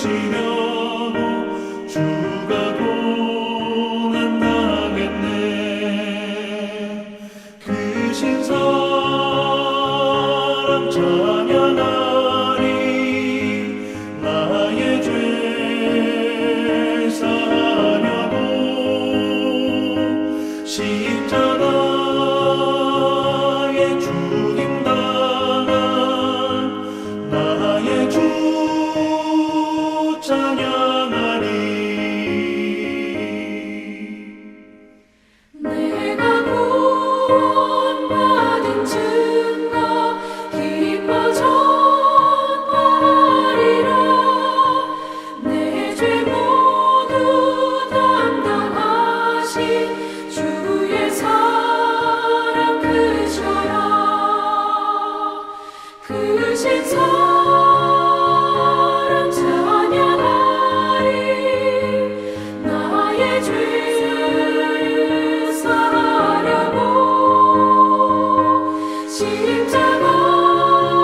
의지하고 주가 고난당했네. 크신 사랑 찬양하리. 나의 죄 사하려고 십자가에 죽임당한 나의 주 찬양하리. 내가 구원받은 증거 기뻐 전파하리라. 내 죄 모두 담당하신 주의 사랑 크셔라. 크신 사랑 찬양하리. 나의 죄 사하려고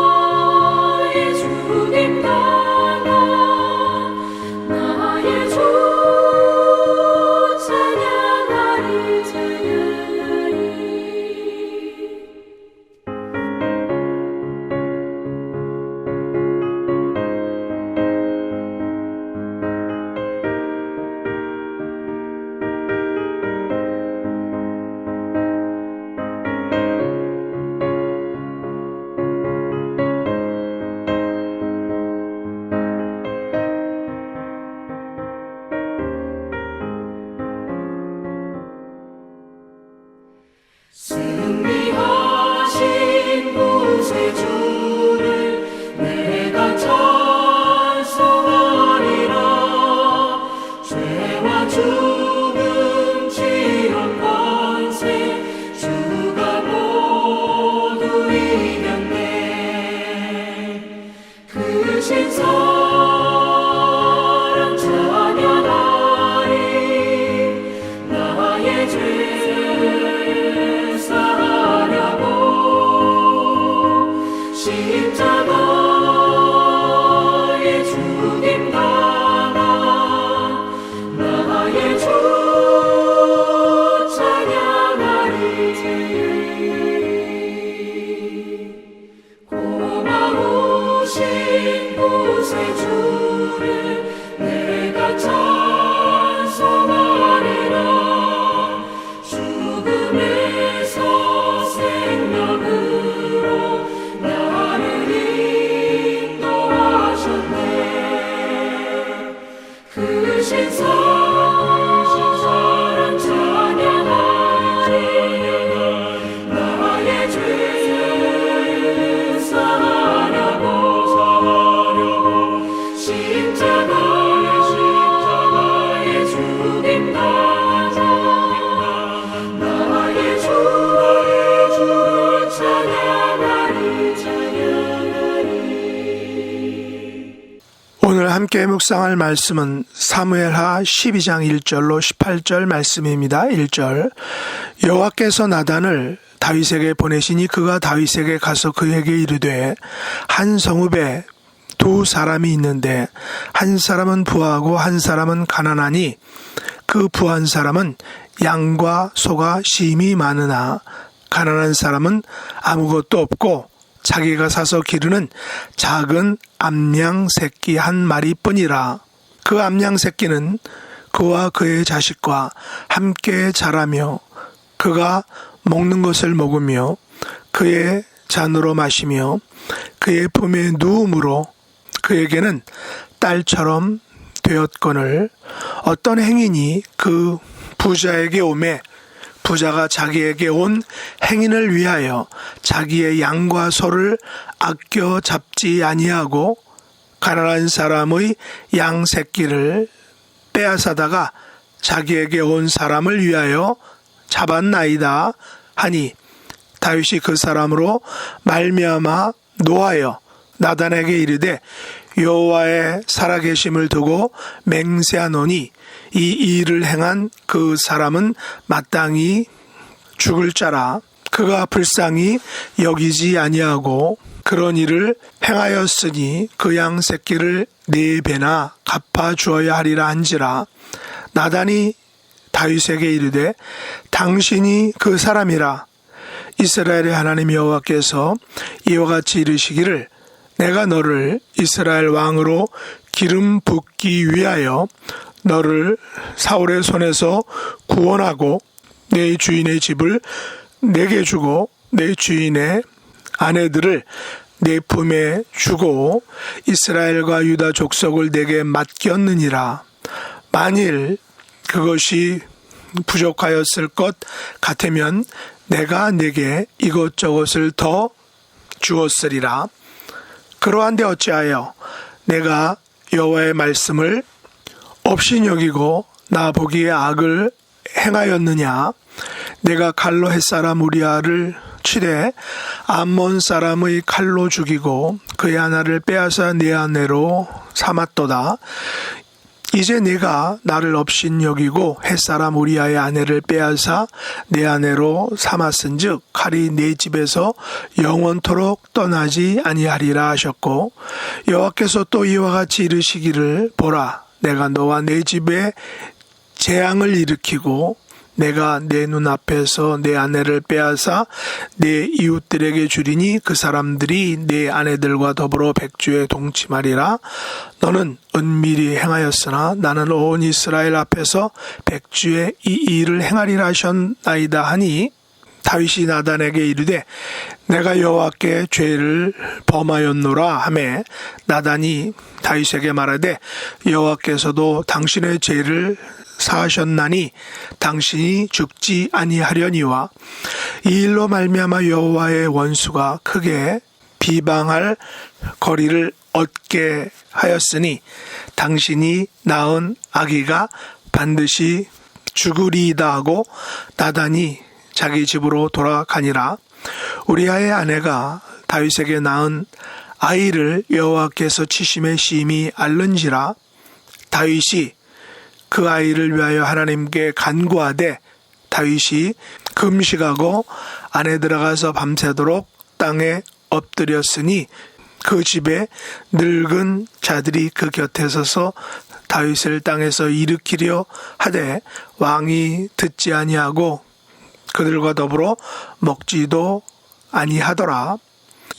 십자가에 죽임당한 나의 주 찬양하리. 찬양하리. 승리하신 구세주를 내가 찬송하리라. 죄와 죽음 지옥 권세 주가 모두 이겼네. 크신 사랑 찬양하리. 나의 죄 사하려고 십자가에 죽임당한 나의 주 찬양하리. 고마우신 구세주를 내가 찬송하리라. 죽음에서 생명으로 나를 인도하셨네. 크신 사랑 찬양하리. 나의 죄 사하려고 십자가에 죽임당한 나의 주를 찬양하리. 찬양하리. 오늘 함께 묵상할 말씀은 사무엘하 12장 1절로 18절 말씀입니다. 1절 여호와께서 나단을 다윗에게 보내시니 그가 다윗에게 가서 그에게 이르되 한 성읍에 두 사람이 있는데 한 사람은 부하고 한 사람은 가난하니 그 부한 사람은 양과 소가 심히 많으나 가난한 사람은 아무것도 없고 자기가 사서 기르는 작은 암양 새끼 한 마리뿐이라. 그 암양 새끼는 그와 그의 자식과 함께 자라며 그가 먹는 것을 먹으며 그의 잔으로 마시며 그의 품에 누움으로 그에게는 딸처럼 되었거늘 어떤 행인이 그 부자에게 오매 부자가 자기에게 온 행인을 위하여 자기의 양과 소를 아껴 잡지 아니하고 가난한 사람의 양 새끼를 빼앗아다가 자기에게 온 사람을 위하여 잡았나이다 하니 다윗이 그 사람으로 말미암아 노하여 나단에게 이르되 여호와의 살아계심을 두고 맹세하노니 이 일을 행한 그 사람은 마땅히 죽을 자라. 그가 불쌍히 여기지 아니하고 그런 일을 행하였으니 그 양 새끼를 4배나 갚아 주어야 하리라 한지라. 나단이 다윗에게 이르되 당신이 그 사람이라. 이스라엘의 하나님 여호와께서 이와 같이 이르시기를 내가 너를 이스라엘 왕으로 기름 붓기 위하여 너를 사울의 손에서 구원하고 내 주인의 집을 내게 주고 내 주인의 아내들을 내 품에 주고 이스라엘과 유다 족속을 내게 맡겼느니라. 만일 그것이 부족하였을 것 같으면 내가 내게 이것저것을 더 주었으리라. 그러한데 어찌하여 내가 여호와의 말씀을 없이 여기고 나 보기에 악을 행하였느냐. 내가 칼로 햇사람 우리아를 치되 암몬 사람의 칼로 죽이고 그의 하나를 빼앗아 내 아내로 삼았도다. 이제 네가 나를 없인 여기고 햇사람 우리아의 아내를 빼앗아 내 아내로 삼았은즉 칼이 내 집에서 영원토록 떠나지 아니하리라 하셨고, 여호와께서 또 이와 같이 이르시기를 보라 내가 너와 내 집에 재앙을 일으키고 내가 내 눈앞에서 내 아내를 빼앗아 내 이웃들에게 주리니 그 사람들이 내 아내들과 더불어 백주에 동침하리라. 너는 은밀히 행하였으나 나는 온 이스라엘 앞에서 백주에 이 일을 행하리라 하셨나이다 하니, 다윗이 나단에게 이르되 내가 여호와께 죄를 범하였노라 하매 나단이 다윗에게 말하되 여호와께서도 당신의 죄를 사하셨나니 당신이 죽지 아니하려니와 이 일로 말미암아 여호와의 원수가 크게 비방할 거리를 얻게 하였으니 당신이 낳은 아기가 반드시 죽으리이다 하고 나단이 자기 집으로 돌아가니라. 우리아의 아내가 다윗에게 낳은 아이를 여호와께서 치심에 심히 앓는지라. 다윗이 그 아이를 위하여 하나님께 간구하되 다윗이 금식하고 안에 들어가서 밤새도록 땅에 엎드렸으니 그 집에 늙은 자들이 그 곁에 서서 다윗을 땅에서 일으키려 하되 왕이 듣지 아니하고 그들과 더불어 먹지도 아니하더라.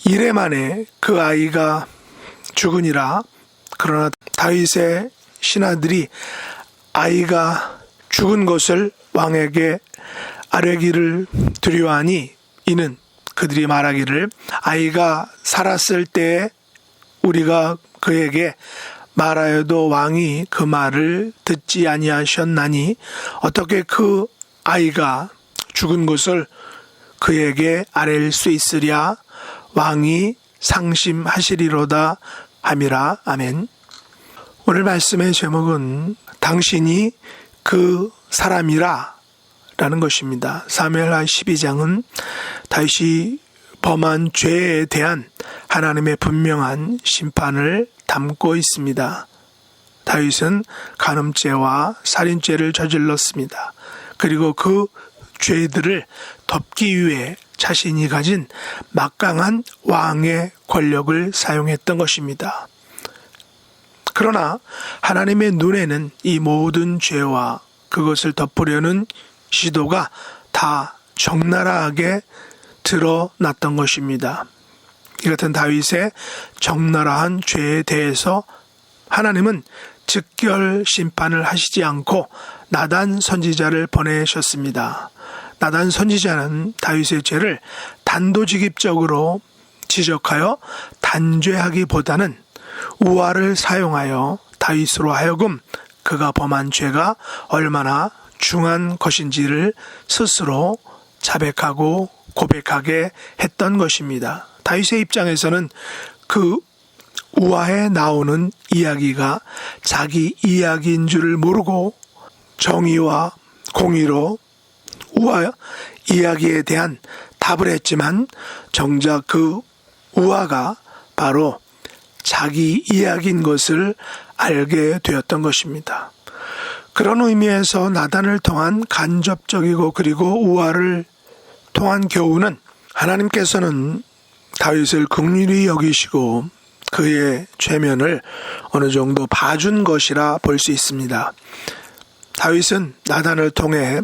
이래 만에 그 아이가 죽으니라. 그러나 다윗의 신하들이 아이가 죽은 것을 왕에게 아뢰기를 두려워하니 이는 그들이 말하기를 아이가 살았을 때에 우리가 그에게 말하여도 왕이 그 말을 듣지 아니하셨나니 어떻게 그 아이가 죽은 것을 그에게 아뢰일 수 있으랴. 왕이 상심하시리로다 함이라. 아멘. 오늘 말씀의 제목은 당신이 그 사람이라 라는 것입니다. 사무엘하 12장은 다윗이 범한 죄에 대한 하나님의 분명한 심판을 담고 있습니다. 다윗은 간음죄와 살인죄를 저질렀습니다. 그리고 그 죄들을 덮기 위해 자신이 가진 막강한 왕의 권력을 사용했던 것입니다. 그러나 하나님의 눈에는 이 모든 죄와 그것을 덮으려는 시도가 다 적나라하게 드러났던 것입니다. 이 같은 다윗의 적나라한 죄에 대해서 하나님은 즉결 심판을 하시지 않고 나단 선지자를 보내셨습니다. 나단 선지자는 다윗의 죄를 단도직입적으로 지적하여 단죄하기보다는 우화를 사용하여 다윗으로 하여금 그가 범한 죄가 얼마나 중한 것인지를 스스로 자백하고 고백하게 했던 것입니다. 다윗의 입장에서는 그 우화에 나오는 이야기가 자기 이야기인 줄을 모르고 정의와 공의로 우화 이야기에 대한 답을 했지만 정작 그 우화가 바로 자기 이야기인 것을 알게 되었던 것입니다. 그런 의미에서 나단을 통한 간접적이고 그리고 우화를 통한 교훈은 하나님께서는 다윗을 긍휼히 여기시고 그의 죄면을 어느 정도 봐준 것이라 볼 수 있습니다. 다윗은 나단을 통해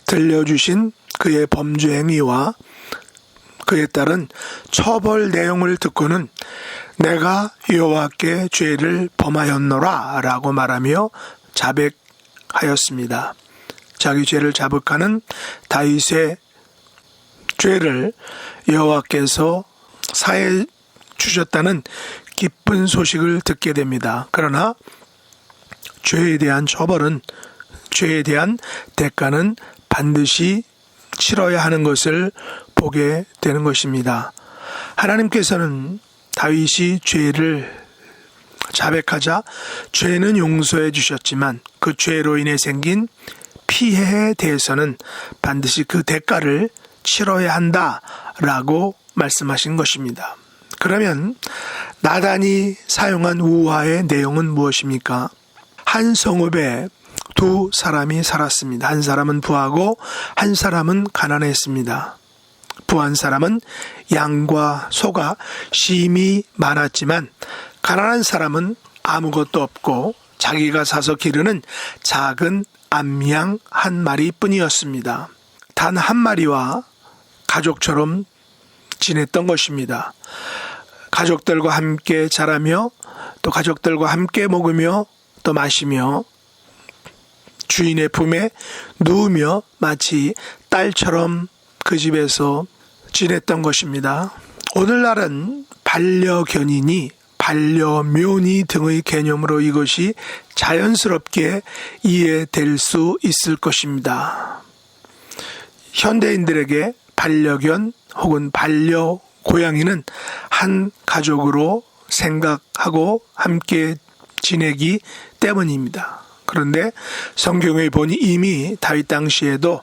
들려주신 그의 범죄 행위와 그에 따른 처벌 내용을 듣고는 내가 여호와께 죄를 범하였노라 라고 말하며 자백하였습니다. 자기 죄를 자백하는 다윗의 죄를 여호와께서 사해 주셨다는 기쁜 소식을 듣게 됩니다. 그러나 죄에 대한 처벌은, 죄에 대한 대가는 반드시 치러야 하는 것을 보게 되는 것입니다. 하나님께서는 다윗이 죄를 자백하자 죄는 용서해 주셨지만 그 죄로 인해 생긴 피해에 대해서는 반드시 그 대가를 치러야 한다라고 말씀하신 것입니다. 그러면 나단이 사용한 우화의 내용은 무엇입니까? 한 성읍에 두 사람이 살았습니다. 한 사람은 부하고 한 사람은 가난했습니다. 부한 사람은 양과 소가 심히 많았지만 가난한 사람은 아무것도 없고 자기가 사서 기르는 작은 암양 한 마리뿐이었습니다. 단 한 마리와 가족처럼 지냈던 것입니다. 가족들과 함께 자라며 또 가족들과 함께 먹으며 또 마시며 주인의 품에 누우며 마치 딸처럼 그 집에서 지냈던 것입니다. 오늘날은 반려견이니 반려묘니 등의 개념으로 이것이 자연스럽게 이해될 수 있을 것입니다. 현대인들에게 반려견 혹은 반려고양이는 한 가족으로 생각하고 함께 지내기 때문입니다. 그런데 성경에 보니 이미 다윗 당시에도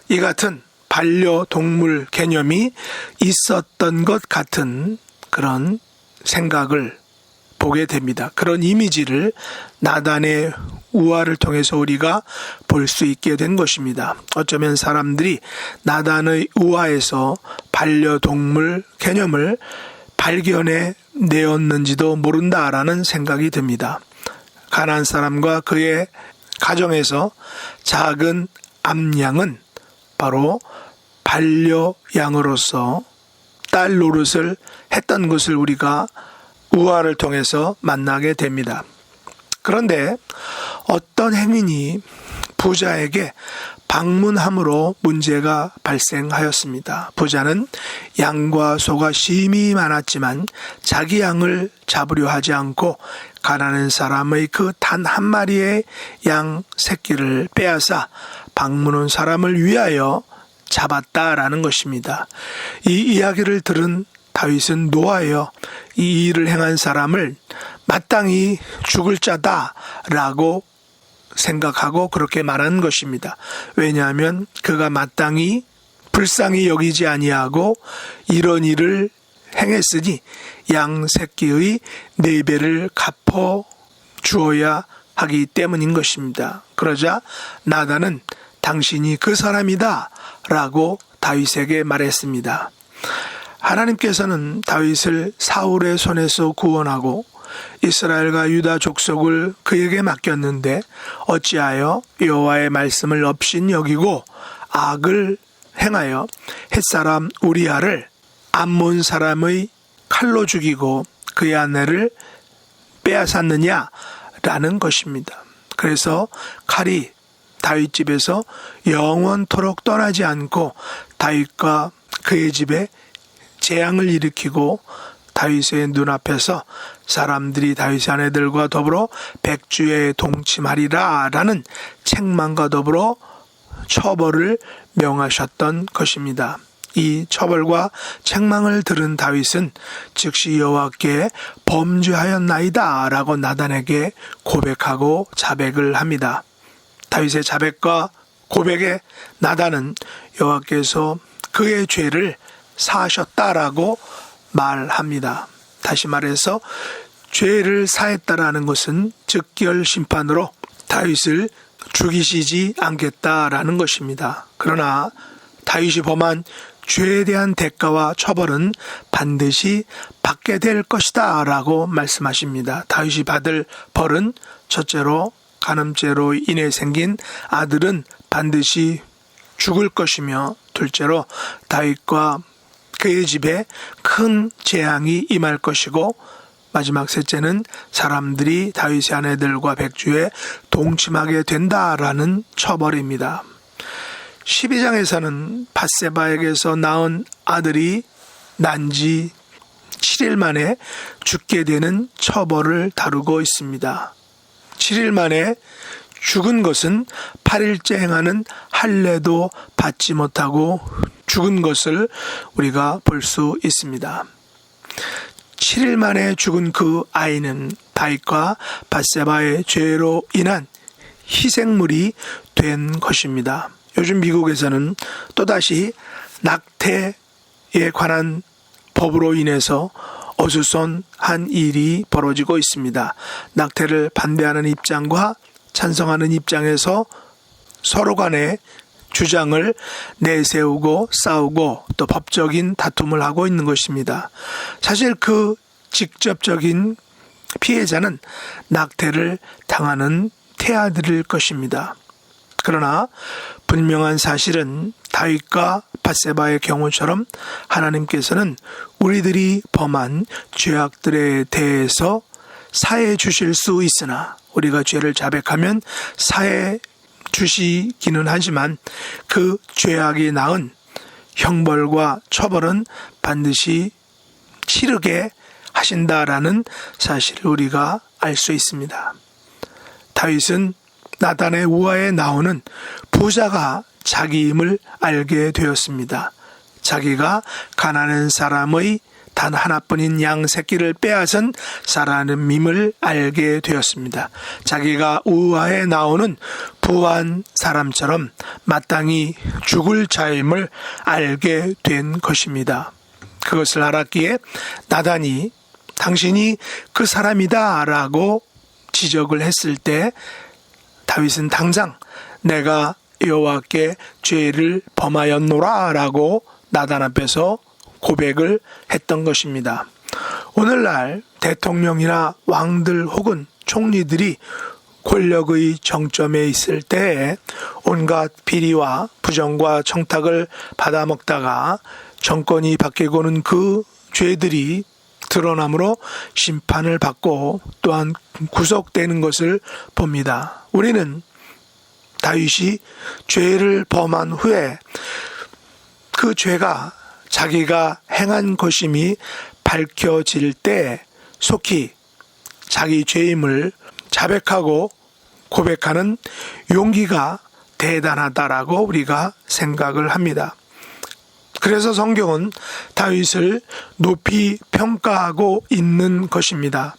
이 같은 반려동물 개념이 있었던 것 같은 그런 생각을 보게 됩니다. 그런 이미지를 나단의 우화를 통해서 우리가 볼 수 있게 된 것입니다. 어쩌면 사람들이 나단의 우화에서 반려동물 개념을 발견해 내었는지도 모른다라는 생각이 듭니다. 가난한 사람과 그의 가정에서 작은 암양은 바로 반려양으로서 딸 노릇을 했던 것을 우리가 우화를 통해서 만나게 됩니다. 그런데 어떤 행인이 부자에게 방문함으로 문제가 발생하였습니다. 부자는 양과 소가 심히 많았지만 자기 양을 잡으려 하지 않고 가난한 사람의 그 단 한 마리의 양 새끼를 빼앗아 방문 온 사람을 위하여 잡았다라는 것입니다. 이 이야기를 들은 다윗은 노하여 이 일을 행한 사람을 마땅히 죽을 자다라고 생각하고 그렇게 말한 것입니다. 왜냐하면 그가 마땅히 불쌍히 여기지 아니하고 이런 일을 행했으니 양 새끼의 4배를 갚아 주어야 하기 때문인 것입니다. 그러자 나단은 당신이 그 사람이다 라고 다윗에게 말했습니다. 하나님께서는 다윗을 사울의 손에서 구원하고 이스라엘과 유다 족속을 그에게 맡겼는데 어찌하여 여호와의 말씀을 업신여기고 악을 행하여 햇사람 우리아를 암몬 사람의 칼로 죽이고 그의 아내를 빼앗았느냐라는 것입니다. 그래서 칼이 다윗 집에서 영원토록 떠나지 않고 다윗과 그의 집에 재앙을 일으키고 다윗의 눈앞에서 사람들이 다윗의 아내들과 더불어 백주에 동침하리라 라는 책망과 더불어 처벌을 명하셨던 것입니다. 이 처벌과 책망을 들은 다윗은 즉시 여호와께 범죄하였나이다 라고 나단에게 고백하고 자백을 합니다. 다윗의 자백과 고백에 나단은 여호와께서 그의 죄를 사하셨다라고 말합니다. 다시 말해서 죄를 사했다라는 것은 즉결 심판으로 다윗을 죽이시지 않겠다라는 것입니다. 그러나 다윗이 범한 죄에 대한 대가와 처벌은 반드시 받게 될 것이다 라고 말씀하십니다. 다윗이 받을 벌은 첫째로 간음죄로 인해 생긴 아들은 반드시 죽을 것이며, 둘째로 다윗과 그의 집에 큰 재앙이 임할 것이고, 마지막 셋째는 사람들이 다윗의 아내들과 백주에 동침하게 된다라는 처벌입니다. 12장에서는 밧세바에게서 낳은 아들이 난 지 7일 만에 죽게 되는 처벌을 다루고 있습니다. 7일 만에 죽은 것은 8일째 행하는 할례도 받지 못하고 죽은 것을 우리가 볼 수 있습니다. 7일 만에 죽은 그 아이는 다윗과 밧세바의 죄로 인한 희생물이 된 것입니다. 요즘 미국에서는 또다시 낙태에 관한 법으로 인해서 어수선한 일이 벌어지고 있습니다. 낙태를 반대하는 입장과 찬성하는 입장에서 서로 간에 주장을 내세우고 싸우고 또 법적인 다툼을 하고 있는 것입니다. 사실 그 직접적인 피해자는 낙태를 당하는 태아들일 것입니다. 그러나 분명한 사실은 다윗과 밧세바의 경우처럼 하나님께서는 우리들이 범한 죄악들에 대해서 사해 주실 수 있으나, 우리가 죄를 자백하면 사해 주시기는 하지만 그 죄악이 낳은 형벌과 처벌은 반드시 치르게 하신다라는 사실을 우리가 알 수 있습니다. 다윗은 나단의 우화에 나오는 부자가 자기임을 알게 되었습니다. 자기가 가난한 사람의 단 하나뿐인 양 새끼를 빼앗은 사람임을 알게 되었습니다. 자기가 우화에 나오는 부한 사람처럼 마땅히 죽을 자임을 알게 된 것입니다. 그것을 알았기에 나단이 당신이 그 사람이다 라고 지적을 했을 때 다윗은 당장 내가 여호와께 죄를 범하였노라 라고 나단 앞에서 고백을 했던 것입니다. 오늘날 대통령이나 왕들 혹은 총리들이 권력의 정점에 있을 때 온갖 비리와 부정과 청탁을 받아먹다가 정권이 바뀌고는 그 죄들이 드러나므로 심판을 받고 또한 구속되는 것을 봅니다. 우리는 다윗이 죄를 범한 후에 그 죄가 자기가 행한 것임이 밝혀질 때 속히 자기 죄임을 자백하고 고백하는 용기가 대단하다라고 우리가 생각을 합니다. 그래서 성경은 다윗을 높이 평가하고 있는 것입니다.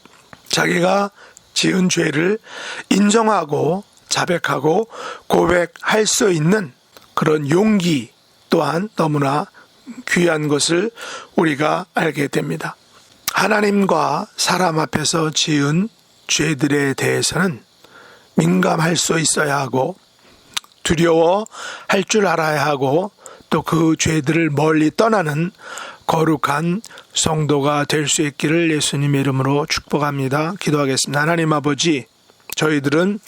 자기가 지은 죄를 인정하고 자백하고 고백할 수 있는 그런 용기 또한 너무나 귀한 것을 우리가 알게 됩니다. 하나님과 사람 앞에서 지은 죄들에 대해서는 민감할 수 있어야 하고 두려워할 줄 알아야 하고 또 그 죄들을 멀리 떠나는 거룩한 성도가 될 수 있기를 예수님의 이름으로 축복합니다. 기도하겠습니다. 하나님 아버지, 저희들은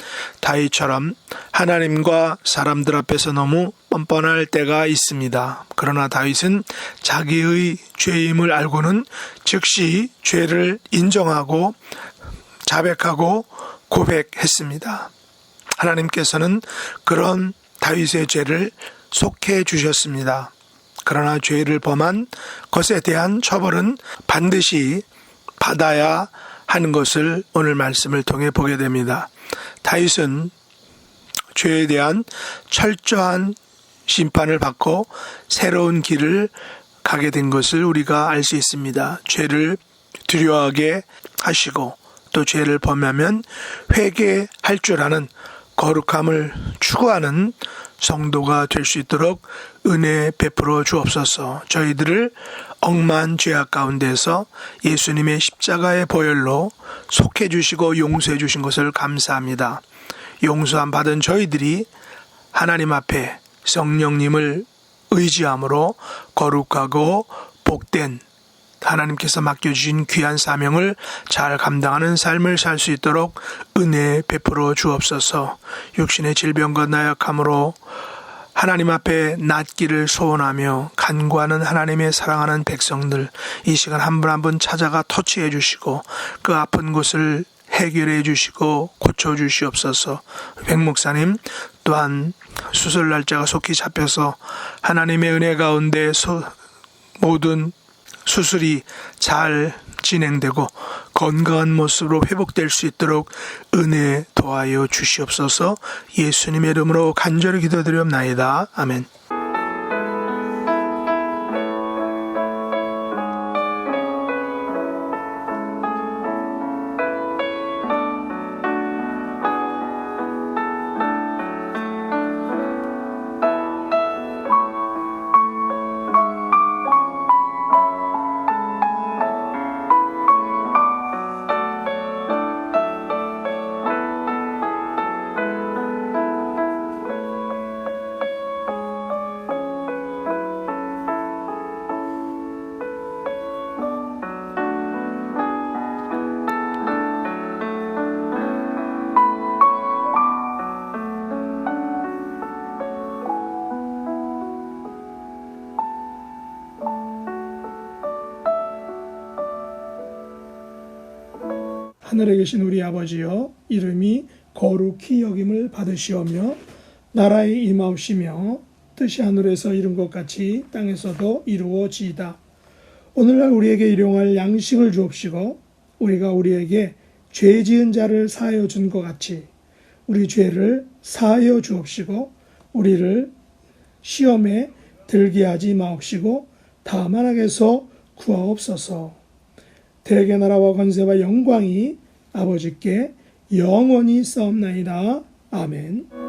다윗처럼 하나님과 사람들 앞에서 너무 뻔뻔할 때가 있습니다. 그러나 다윗은 자기의 죄임을 알고는 즉시 죄를 인정하고 자백하고 고백했습니다. 하나님께서는 그런 다윗의 죄를 속해 주셨습니다. 그러나 죄를 범한 것에 대한 처벌은 반드시 받아야 하는 것을 오늘 말씀을 통해 보게 됩니다. 다윗은 죄에 대한 철저한 심판을 받고 새로운 길을 가게 된 것을 우리가 알 수 있습니다. 죄를 두려워하게 하시고 또 죄를 범하면 회개할 줄 아는 거룩함을 추구하는 성도가 될 수 있도록 은혜 베풀어 주옵소서. 저희들을 억만 죄악 가운데서 예수님의 십자가의 보혈로 속해 주시고 용서해 주신 것을 감사합니다. 용서함 받은 저희들이 하나님 앞에 성령님을 의지함으로 거룩하고 복된 하나님께서 맡겨주신 귀한 사명을 잘 감당하는 삶을 살 수 있도록 은혜 베풀어 주옵소서. 육신의 질병과 나약함으로 하나님 앞에 낫기를 소원하며 간구하는 하나님의 사랑하는 백성들, 이 시간 한 분 한 분 찾아가 터치해 주시고 그 아픈 곳을 해결해 주시고 고쳐 주시옵소서. 백 목사님 또한 수술 날짜가 속히 잡혀서 하나님의 은혜 가운데 모든 수술이 잘 진행되고 건강한 모습으로 회복될 수 있도록 은혜 도하여 주시옵소서. 예수님의 이름으로 간절히 기도드리옵나이다. 아멘. 하늘에 계신 우리 아버지여, 이름이 거룩히 여김을 받으시오며 나라의 임하옵시며 뜻이 하늘에서 이룬 것 같이 땅에서도 이루어지이다. 오늘날 우리에게 일용할 양식을 주옵시고 우리가 우리에게 죄 지은 자를 사하여 준 것 같이 우리 죄를 사하여 주옵시고 우리를 시험에 들게 하지 마옵시고 다만 악에서 구하옵소서. 대개 나라와 권세와 영광이 아버지께 영원히 싸움나이다. 아멘.